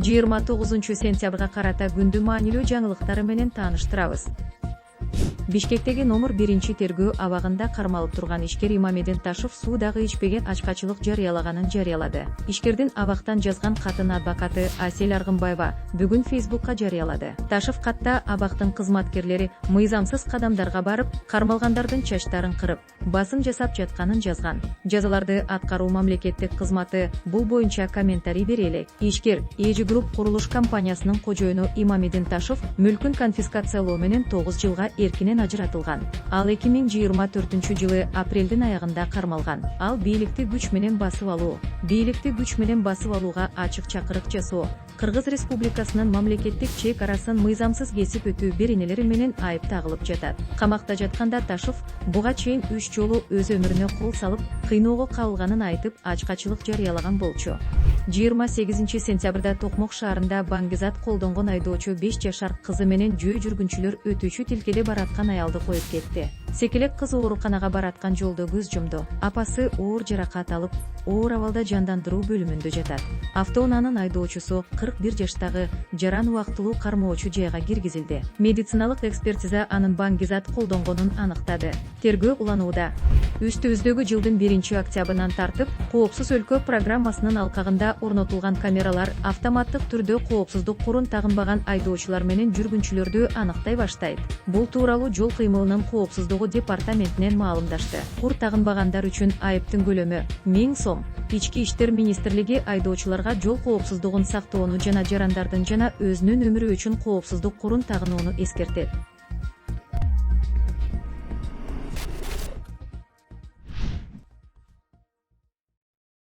29-сентябрга карата күндү маанилүү жаңылыктары менен тааныштырабыз. Бишкектеги номер 1-тергөө абагында кармалып турган ишкер Имамедин Ташев суудагы ичпеген ачкачылык жарыялаганын жарыялады. Ишкердин абактан жазган катын адвокаты Асель Аргымбаева бүгүн Фейсбукка жарыялады. Ташев катта абактын кызматкерлери мыйзамсыз кадамдарга барып, кармалгандардын чачтарын кырып, басым жасап жатканын жазган. Жазаларды аткаруу мамлекеттик кызматы бул боюнча комментарий бере элек. Ишкер Эжи Групп курулуш компаниясынын кожоюну Имамедин Ташев мүлкүн конфискациялоо менен 9 жылга эркинен ажыратылган. Ал 2024-жылы апрелдин аягында кармалган. Ал бийликти күч менен басып алууга ачык чакырык жасоо, Кыргыз Республикасынын мамлекеттик чек арасын мыйзамсыз кесип өтүү беренелери менен айып тагылып жатат. Камакта жатканда Ташев буга чейин 3 жолу өз өмүрүнө кол салып, кыйноого кабылганын айтып, ачкачылык жарыялаган болчу. 28-сентябрда Токмок шаарында Баңгизат колдонгон айдоочу 5 жашар кызы менен жөө жүргүнчүлөр өтүүчү тилкеде бараткан аялды коюп кетти. Секелек кыз ооруканага бараткан жолдо көз жумду. Апасы оор жаракат алып, оор абалда жандандыруу бөлүмүндө жатат. Автоунаанын айдоочусу 41 жаштагы Жаран убактылуу кармоочу жайга киргизилди. Медициналык экспертиза анын Баңгизат колдонгонун аныктады. Тергөө уланууда. Үстүбүздөгү жылдын 1-октябрынан тартып, коопсуз өлкө программасынын алкагында орнотулган камералар автоматтык түрдө коопсуздук курун тагынбаган айдоочулар менен жүргүнчүлөрдү аныктай баштайт. Бул тууралуу жол кыймылынын коопсуздугу департаментинен маалымдашты. Кур тагынбагандар үчүн айыптын көлөмү 1000 сом. Ички иштер министрлиги айдоочуларга жол коопсуздугун сактоону жана жарандардын жана өзүнүн өмүрү үчүн коопсуздук курун тагынууну эскертет.